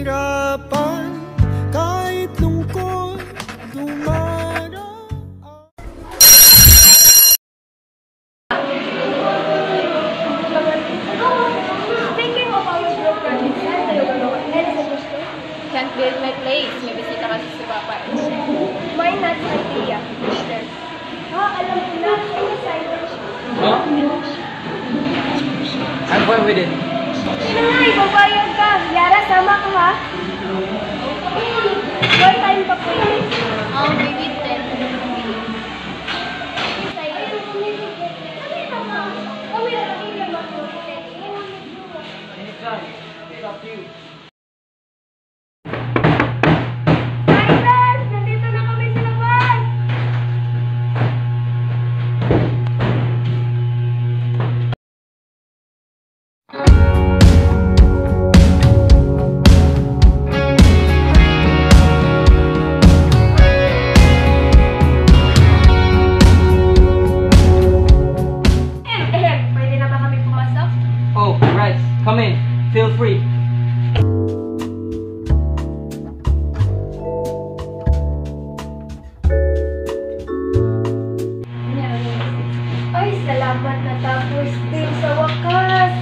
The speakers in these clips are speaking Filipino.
kahirapan, kahit lungkot, dumaraan. Thinking of our group project, saan tayo gano'n? Ano sa gusto? Can't build my place. May bisita kasi si Papa. Why not idea? Alam ko na. Huh? I'm fine with it. Sino nga, ibabayad ka. Yara, sama ka ha? One time pa po yun. Maybe 10. Anytime. It's up to you. Nandito na kami sa labas! Pwede na ba kami pumasok? Oh, right. Come in. Feel free. Ay, salamat na tapos din sa wakas.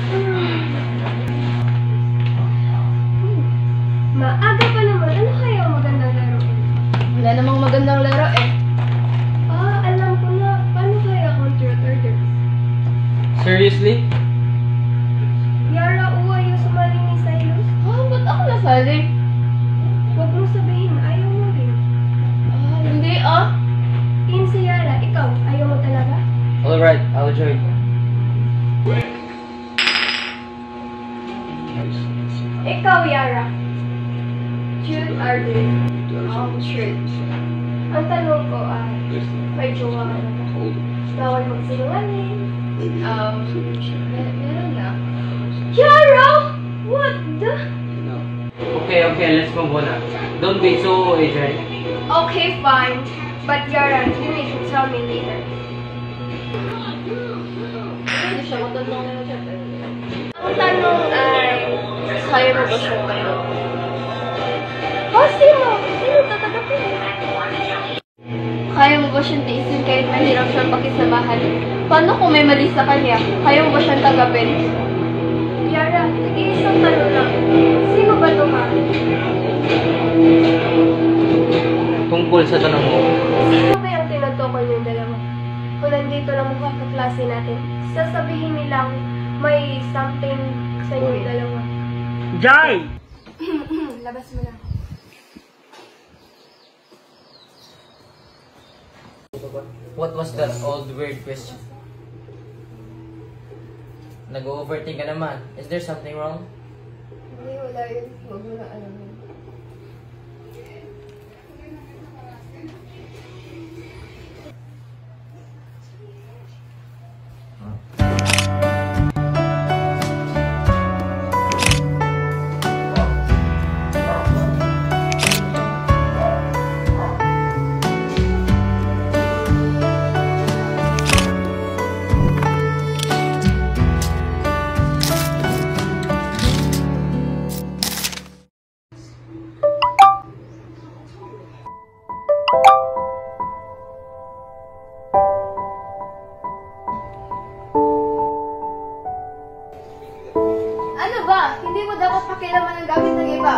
Maaga pa naman. Ano kaya ang magandang laruin? Wala namang magandang laro eh. Alam ko na. Paano kaya kung truth or dare? Seriously? Yara, ayaw sumali ni Silos. Ba't ako nasali? Huwag mong sabihin, ayaw mo din. Hindi Team si Yara, ikaw, ayaw mo talaga? Alright, I'll join. Ikaw, Yara. Truth or dare? Truth. Ang tanong ko ay, may jowa ka na ba? Bawal magsinungaling. Meron na. Yara! What the? Okay, let's move on now. Don't be so Adrian. Okay, fine. But Yara, you need to tell me later. Hindi siya matandang na siya. Ang tanong ay, Kaya mo ba siyang kayo? sino? Sino tatanggapin? Kaya mo ba siyang tiisin kahit mahirap siyang pakisamahan? Paano kung may mali sa kanya? Kaya mo ba siyang tanggapin? Yara, nag-iisang tanong lang. Sino ba ito ha? Tungkol sa tanong mo. Sino ba yung tinutukoy yung dalawa? Kung nandito lang mukha kaklase natin, sasabihin nilang may something sa inyo dalawa. Jai! Labas mo na. What was that old weird question? Nag-overthink ka naman. Is there something wrong? Hindi, wala yun. Huwag mo na alamin. Ano ba? Hindi mo dapat pakialaman ang gamit ng iba.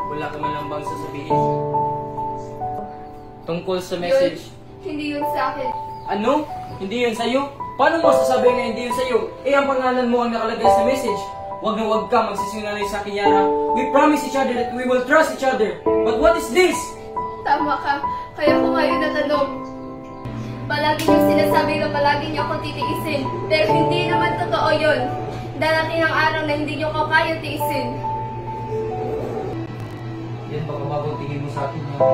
Wala ka man lang bang sasabihin? Tungkol sa message. Hindi yun sa akin. Ano? Hindi yun sa'yo? Paano mo sasabihin na hindi yun sa'yo? Ang pangalan mo ang nakalagay sa message. Huwag na huwag ka magsisinungaling sa akin, Yara. We promise each other that we will trust each other. But what is this? Tama ka. Kaya ko ngayon natanong. Palagi niyong sinasabi na palagi niyo akong titiisin. Pero hindi naman totoo yun. Darating ang araw na hindi niyo ko kaya tiisin. Yan baka bagong tingin mo sa akin, Yara.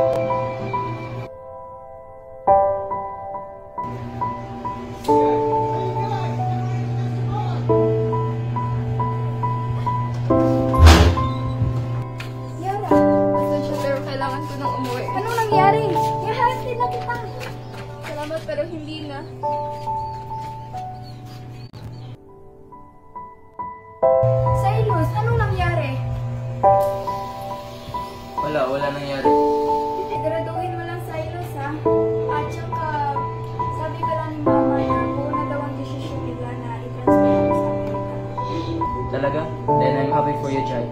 Yara, pasensya pero kailangan ko nang umuwi. Anong nangyari? Ihahatid na kita. Salamat pero hindi na. Silos! Silos, anong nangyari? Wala nangyari. Siguraduhin mo lang, Silos, ha? At saka, sabi ka lang ni Mama na kung na daw ang desisyon nila na i-transfer mo sa Amerika. Talaga? Then I'm happy for you, Jai.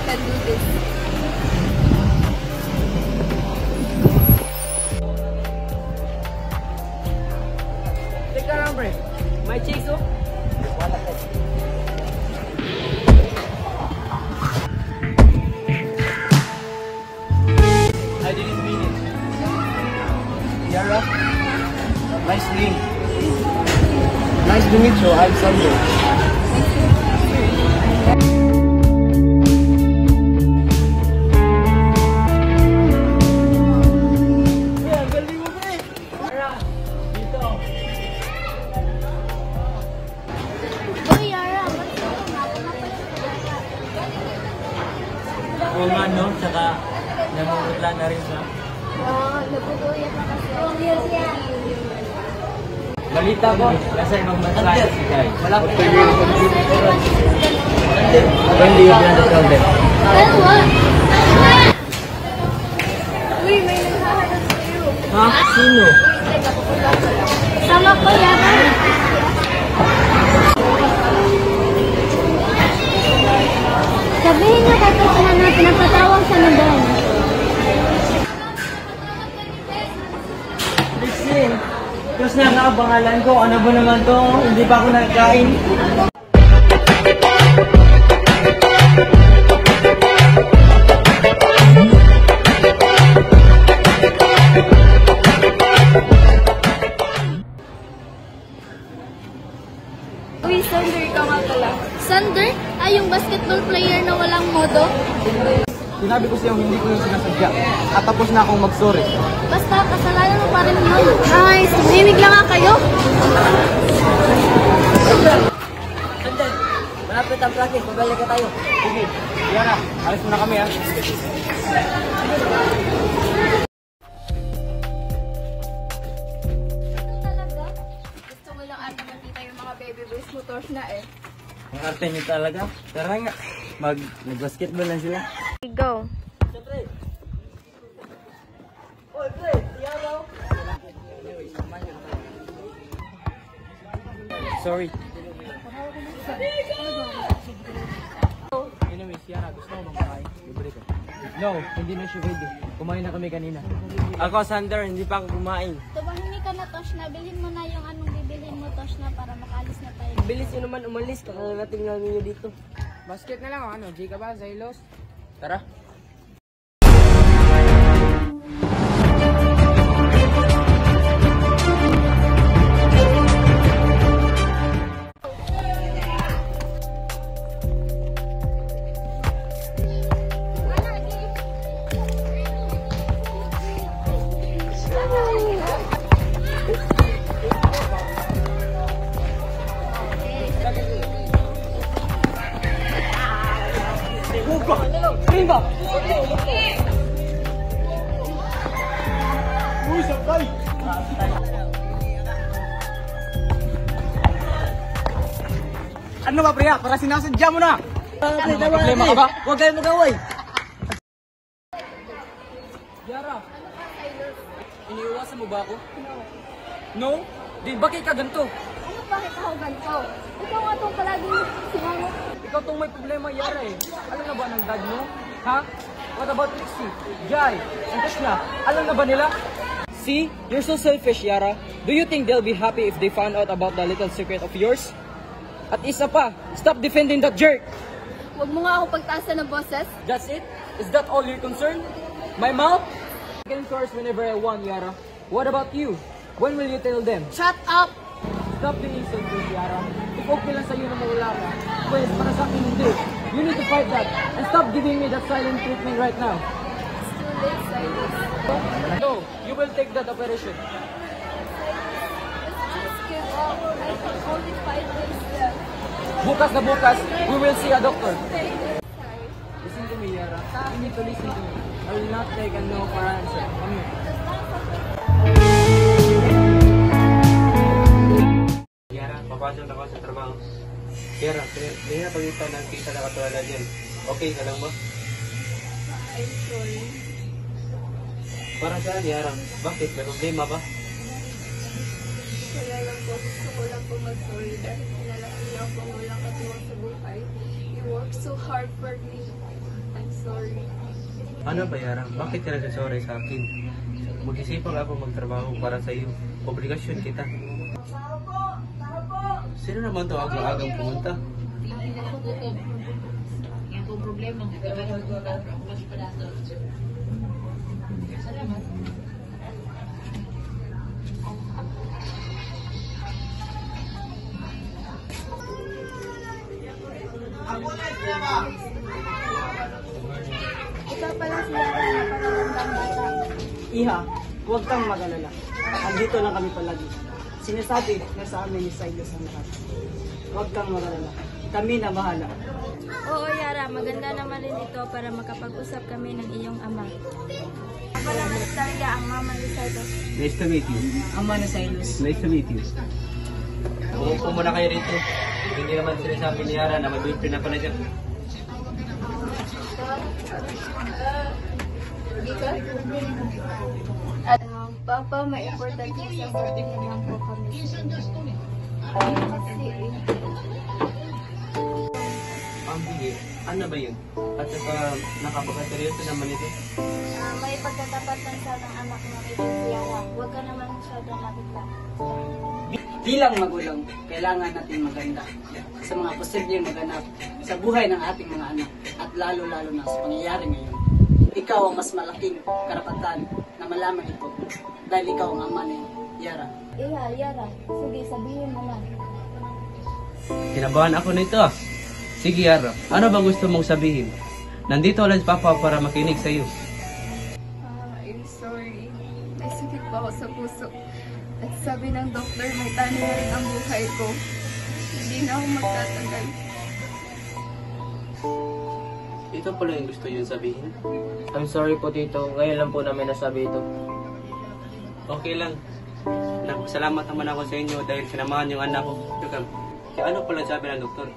Can do this. Teka lang, pre. May chicks, oh. I didn't mean it. Yara, nice name. Nice to meet you. I'm Sander. Yeah, galing mo, pre. Yara, dito. Uy, Yara, ba't ka Oo nga, no? Tsaka namumutla na rin siya. nabutuyat na kasi. Oh, yes, yan. Balita ko, kasi magmasahe si Kai. Malapit na When do you plan to tell them? Well, what? Uy, may naghahanap sa'yo. Ha? Sino? Sama ko, Yara. Sabihin niyo kay Kusna na pinapatawag sa Nuban. Listen, tapos na nga pangalan ko. Ano ba naman to? Hindi pa ako nagkain. Uy, Sander, ka nga pala. Sander? Ay, yung basketball player na walang modo? Sinabi ko sa'yo, hindi ko yung sinasadya. At tapos na akong mag-sorry. Basta, kasalanan mo pa rin yun. Ay, sumimig lang nga kayo. Sandal, malapit ang practice. Babalik ka tayo. Sige, Yara, alis mo na kami, ha? Ito talaga? Gusto mo lang ata makita yung mga baby boys motors na eh. Ang arte niyo talaga. Tara nga, mag-basketball lang sila. Go. Sorry. Anyways, Yara, gusto mo bang makain? Libre ko. No, hindi na siya ready. Kumain na kami kanina. Ako, Sander, hindi pa ako kumain. Tumahimik ka na, Tosh, na. Bilhin mo na yung anong bibilhin mo, Tosh, na para makaalis na tayo. Bilis yun naman umalis. Kakarating namin nyo dito. Basket na lang, ano? G ka ba? Silos? Tara. Ano ba, Priya? Para sinasadya mo na! Problema ka ba? Huwag kayo mag-away. Yara, iniiwasan mo ba ako? No? Di, bakit ka ganito? Ano bakit ako ganito? Ikaw nga itong palaging sinangot. Ikaw tong may problema, Yara eh. Alam na ba ng dad mo? Ha? What about Trixie, Jai, and Krishna? Alam na ba nila? See? You're so selfish, Yara. Do you think they'll be happy if they found out about the little secret of yours? At isa pa, stop defending that jerk! Huwag mo nga ako pagtaasan ng boses. That's it? Is that all you're concerned? My mouth? I can curse whenever I want, Yara. What about you? When will you tell them? Shut up! Stop being selfish, Yara. If okay lang sa'yo na mawala ka, pues para sa akin hindi. You need to fight that. And stop giving me that silent treatment right now. It's too late, Silas. No, you will take that operation. Let's just give up. Bukas na bukas, we will see a doctor. Listen to me, Yara. You need to listen to me. I will not take a no for an answer. Come here. Yara, papasok ako sa trabaho. Yara, hindi na pag-ito ng kita na katulad dyan. Okay ka lang ba? I'm sorry. Para saan, Yara? Bakit? May problema ba? Wala lang po. Gusto ko lang po mag-sorry dahil pinalaki niyo ako walang katuwang sa buhay. You work so hard for me. I'm sorry. Ano ba, Yara? Bakit ka nagsasorry sa akin? Mag-isipang ako magtrabaho para sa iyo. Obligasyon kita. Sino naman to agang pumunta? Ikaw pala si Yara na panalandang bata. Iha, huwag kang mag-alala. Andito lang kami palagi. Sinasabi na sa amin ni Silas ang lahat. Huwag kang mag-alala. Kami na bahala. Oo, Yara, maganda naman rin ito para makapag-usap kami ng iyong ama. Ako naman si Talia, ang mama ni Silas. Nice to meet you. Ama na Silas. Nice to meet you. Uupo muna kayo rito. Hindi naman sinasabi ni Yara na may boyfriend na pala dyan. At Papa, may importante sasabihin lang po kami. Kasi Ang bigi, ano ba yun? At saka nakapagkaseryoso naman ito. may pagkatapat lang siya ng anak na ito si Yara. Huwag ka naman masyadong mabigla. Bilang magulang, kailangan natin maganda sa mga posibleng maganap sa buhay ng ating mga anak at lalo-lalo na sa pangyayari ngayon. Ikaw ang mas malaking karapatan na malaman ito dahil ikaw ang ama ni Yara. Yara, sige, sabihin mo na. Kinabahan ako nito. Sige, Yara. Ano ba gusto mong sabihin? Nandito lang si Papa para makinig sa iyo. I'm sorry. May sakit pa ako sa puso. At sabi ng doktor, may tani na rin ang buhay ko. Hindi na ako magtatagal. Ito pala yung gusto niyo sabihin. I'm sorry po, Tito. Ngayon lang po namin nasabi ito. Okay lang. Salamat naman ako sa inyo dahil sinamahan yung anak ko. Kaya ano pala sabi ng doktor?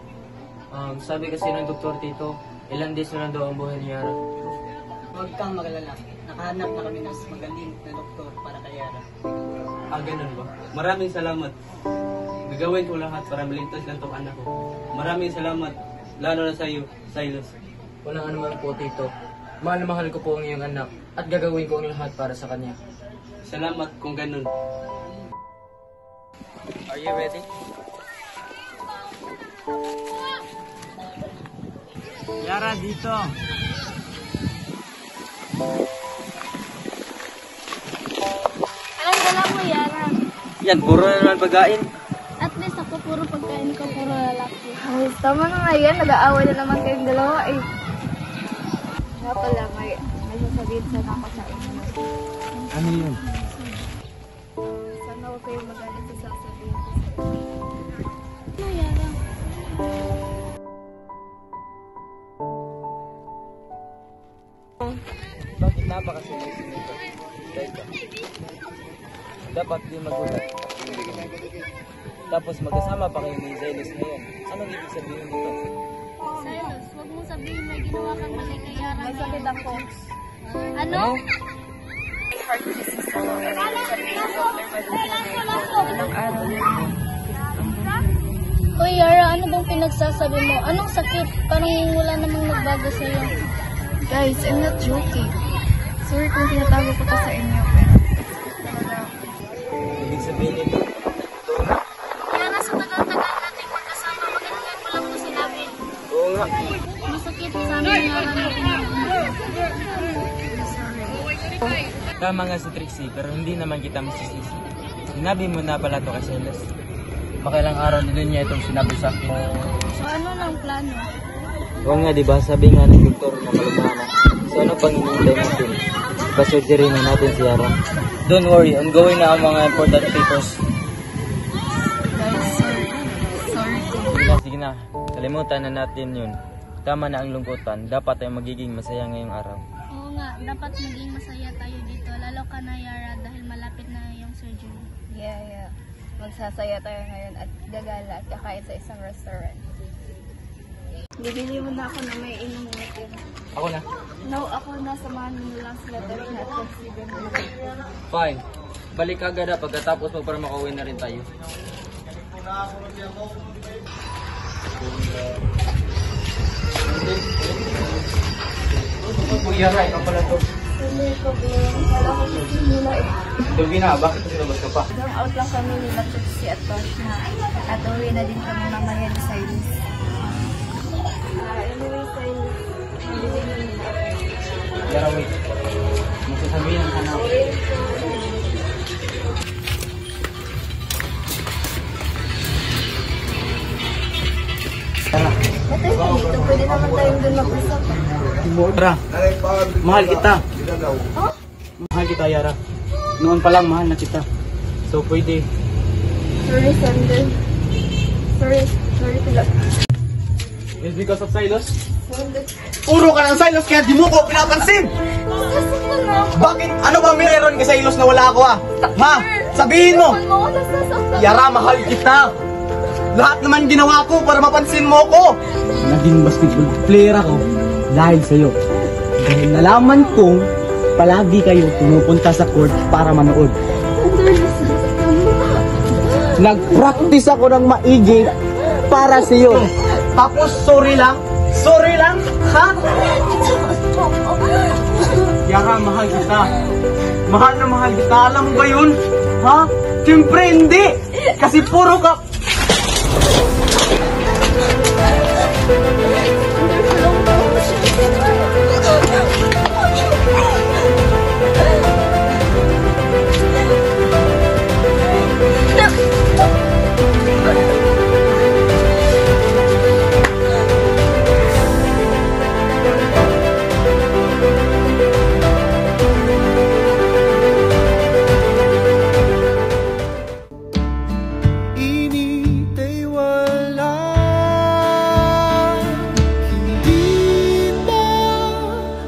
Sabi kasi ng doktor, Tito, ilang days na lang daw ang buhay ni Yara. Huwag kang mag-alala. Nakahanap na kami ng mas magaling na doktor para kay Yara. Ganun ba? Maraming salamat. Gagawin ko lahat para maligtas lang tong anak ko. Maraming salamat. Lalo na sa iyo, Silas. Walang anuman po, Tito. Mahal na mahal ko po ang iyong anak at gagawin ko ang lahat para sa kanya. Salamat kung ganun. Are you ready? Yara, dito. Anong dala mo, Yara? Yan, puro na naman pagkain. At least ako puro pagkain ko, puro lalaki. Ay, tama na nga yan. Nag-aaway na naman kayong dalawa eh. Nga pala, may sasabihin sana ako sa inyo. Ano yun? Sana huwag kayong magalit sa sasabihin ko sa inyo. Ano, Yara? Bakit napakasinis nito? Teka. Dapat di magulat. Tapos magkasama pa kayo ni Zelis ngayon. Anong ibig sabihin nito? Silas, huwag mong sabihin may ginawa kang mali kay Yara. May sakit ako. Ano? Heart disease ako. Ilang araw na ako. Hoy, Yara, ano bang pinagsasabi mo? Anong sakit? Parang wala namang nagbago sa'yo. Guys, I'm not joking. Sorry kung tinatago ko to sa inyo, pero talaga. Ibig sabihin nito? Yara, sa tagal-tagal nating magkasama, magkakalit mo lang ito sinabi. Oo nga. Masakit sa amin, Yara, na Tama nga si Trixie, pero hindi naman kita masisisi. Sinabi mo na pala to kay Silas. Makailang araw din niya itong sinabi sa akin. So, ano ng plano? Oo nga, diba? Sabi nga ng doktor na malugana. So ano pang hinihintay natin? Pa-surgery na natin si Yara. Don't worry, ongoing na ang mga important papers. Guys, sorry. Sorry ko. Sige na. Kalimutan na natin yun. Tama na ang lungkutan. Dapat ay magiging masaya ngayong araw. Oo nga, dapat maging masaya tayo dito. Lalo ka na, Yara, dahil malapit na yung surgery. Yeah. Magsasaya tayo ngayon at gagala at kakain sa isang restaurant. Bibili mo na ako na may inom natin. Ako na. No, ako na, samahan mo lang sila tayo na consider mo. Fine. Balik agad pagkatapos mo para makauwi na rin tayo. Kuya, right, ang pala to. Hindi ko blame. Wala ko kasi nila eh. Dolby na, bakit kasi labas ka pa? Hanggang out lang kami ni Matutsi at Tosh na. At uwi na din kami mamaya ni Silas. Anyway, Silas. Bibili mo nila. Yara, wait. Masasabihin ang anak. Tara. Ito dito, pwede naman tayong doon mag-usap. Yara, mahal kita. Mahal kita, Yara. Noon pa lang, mahal na kita. So, pwede. Sorry, Sander. Sorry sila. It's because of Silas? Puro ka ng Silos kaya di mo ko pinapansin! Bakit? Ano ba meron kay Silos na wala ako Ha? Sabihin mo! Yara, mahal kita! Lahat naman ginawa ko para mapansin mo ko! Naging basketball player ako dahil sa'yo. Dahil nalaman kong palagi kayo pumupunta sa court para manood. Nag-practice ako ng maigi para sa'yo. Tapos sorry lang, ha? Yara, mahal kita. Mahal na mahal kita. Alam mo ba yun? Ha? Siyempre hindi. Kasi puro ka...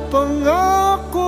Pangako